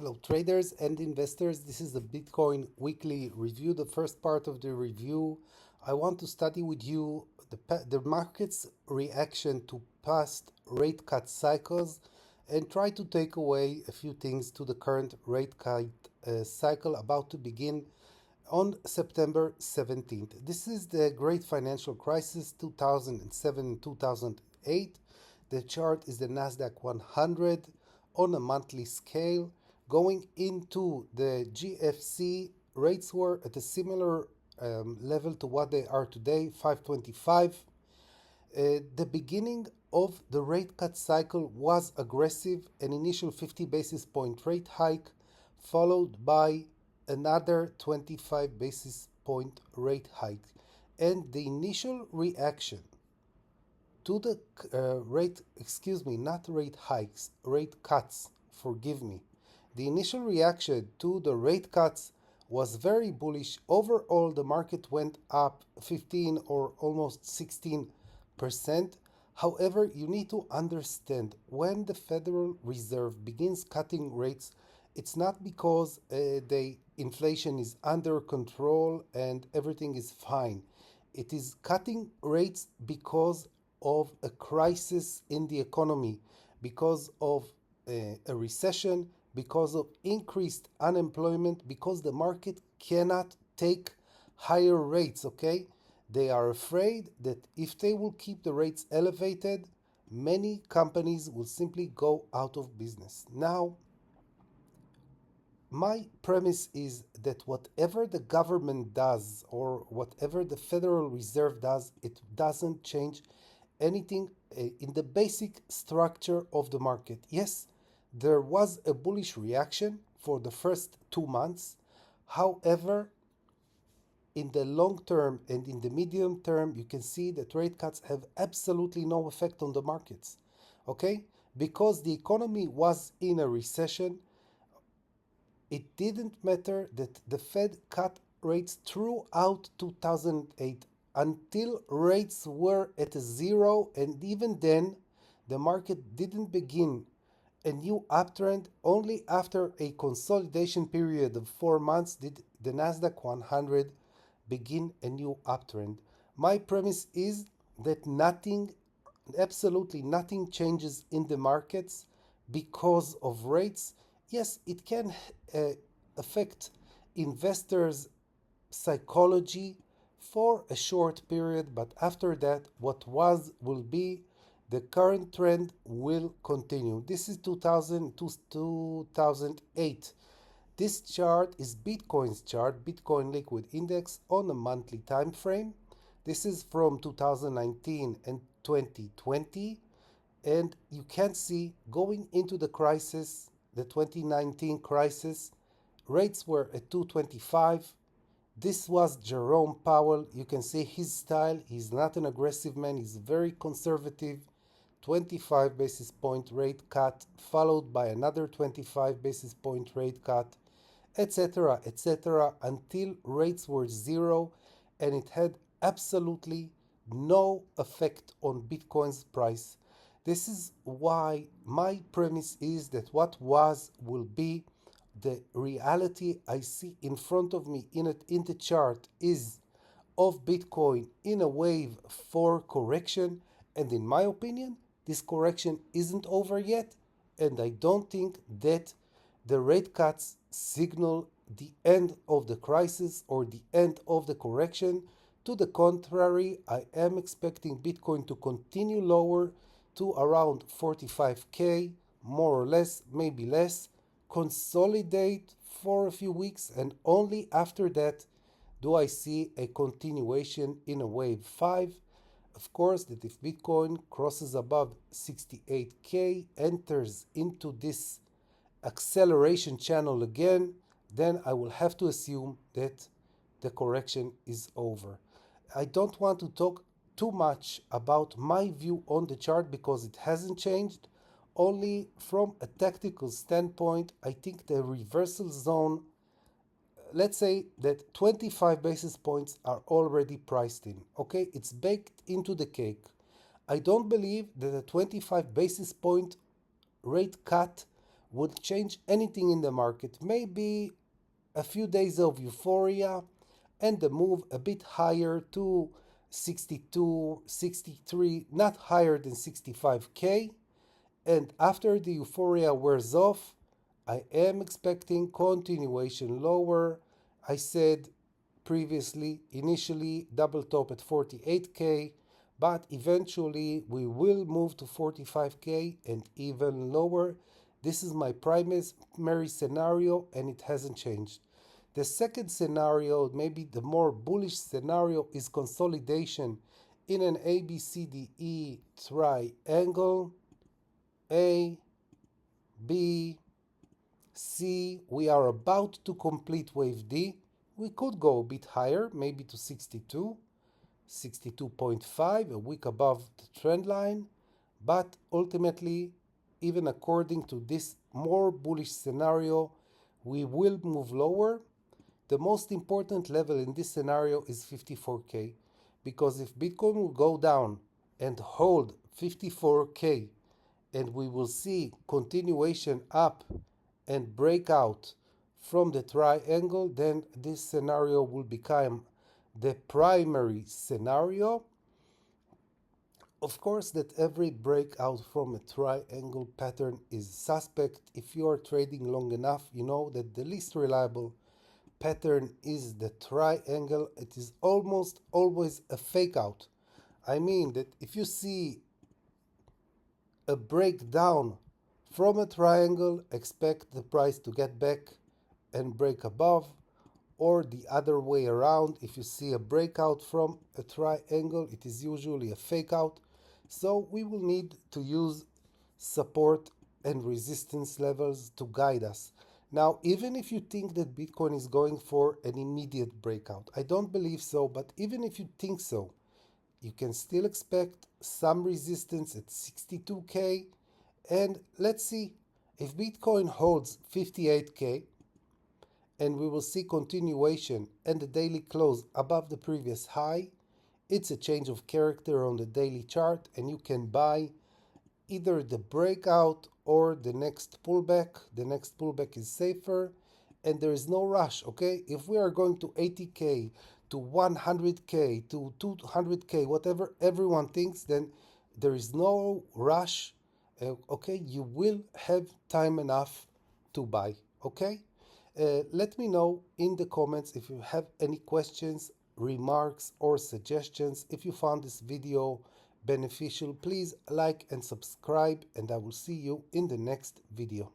Hello traders and investors, this is the Bitcoin weekly review. The first part of the review, I want to study with you the market's reaction to past rate cut cycles and try to take away a few things to the current rate cut cycle about to begin on September 17th. This is the great financial crisis 2007-2008. The chart is the Nasdaq 100 on a monthly scale. Going into the GFC, rates were at a similar level to what they are today, 525. The beginning of the rate cut cycle was aggressive, an initial 50 basis point rate hike, followed by another 25 basis point rate hike. And the initial reaction to the not rate hikes, rate cuts, forgive me. The initial reaction to the rate cuts was very bullish. Overall, the market went up 15 or almost 16%. However, you need to understand when the Federal Reserve begins cutting rates, it's not because the inflation is under control and everything is fine. It is cutting rates because of a crisis in the economy, because of a recession, because of increased unemployment, because the market cannot take higher rates, okay? They are afraid that if they will keep the rates elevated, many companies will simply go out of business. Now, my premise is that whatever the government does or whatever the Federal Reserve does, it doesn't change anything in the basic structure of the market. Yes, there was a bullish reaction for the first 2 months. However, in the long term and in the medium term, you can see that rate cuts have absolutely no effect on the markets. Okay? Because the economy was in a recession, it didn't matter that the Fed cut rates throughout 2008 until rates were at zero, and even then the market didn't begin a new uptrend. Only after a consolidation period of 4 months did the Nasdaq 100 begin a new uptrend. My premise is that absolutely nothing changes in the markets because of rates. Yes, it can affect investors' psychology for a short period, but after that, what was will be. The current trend will continue. This is 2008. This chart is Bitcoin's chart, Bitcoin Liquid Index on a monthly time frame. This is from 2019 and 2020. And you can see going into the crisis, the 2019 crisis, rates were at 225. This was Jerome Powell. You can see his style. He's not an aggressive man. He's very conservative. 25 basis point rate cut, followed by another 25 basis point rate cut, etc., etc., until rates were zero, and it had absolutely no effect on Bitcoin's price. This is why my premise is that what was will be. The reality I see in front of me in the chart is of Bitcoin in a wave for correction, and in my opinion, this correction isn't over yet, and I don't think that the rate cuts signal the end of the crisis or the end of the correction. To the contrary, I am expecting Bitcoin to continue lower to around 45K, more or less, maybe less, consolidate for a few weeks, and only after that do I see a continuation in a wave 5. Of course, that if Bitcoin crosses above 68K, enters into this acceleration channel again, then I will have to assume that the correction is over. I don't want to talk too much about my view on the chart because it hasn't changed. Only from a tactical standpoint, I think the reversal zone, let's say that 25 basis points are already priced in. Okay, it's baked into the cake. I don't believe that a 25 basis point rate cut would change anything in the market. Maybe a few days of euphoria and the move a bit higher to 62, 63, not higher than 65K. And after the euphoria wears off, I am expecting continuation lower. I said previously, initially double top at 48K, but eventually we will move to 45K and even lower. This is my primary scenario and it hasn't changed. The second scenario, maybe the more bullish scenario, is consolidation in an ABCDE triangle. A, B, C. We are about to complete wave D. We could go a bit higher, maybe to 62, 62.5, a week above the trend line. But ultimately, even according to this more bullish scenario, we will move lower. The most important level in this scenario is 54K, because if Bitcoin will go down and hold 54K and we will see continuation up and breakout from the triangle, then this scenario will become the primary scenario. Of course, that every breakout from a triangle pattern is suspect. If you are trading long enough, you know that the least reliable pattern is the triangle. It is almost always a fake out. I mean that if you see a breakdown from a triangle, expect the price to get back and break above, or the other way around. If you see a breakout from a triangle, it is usually a fake out. So we will need to use support and resistance levels to guide us. Now, even if you think that Bitcoin is going for an immediate breakout, I don't believe so, but even if you think so, you can still expect some resistance at 62K. And let's see if Bitcoin holds 58K and we will see continuation and the daily close above the previous high. It's a change of character on the daily chart and you can buy either the breakout or the next pullback. The next pullback is safer and there is no rush, okay? If we are going to 80K, to 100K, to 200K, whatever everyone thinks, then there is no rush, okay? You will have time enough to buy, okay? Let me know in the comments if you have any questions, remarks, or suggestions. If you found this video beneficial, please like and subscribe, and I will see you in the next video.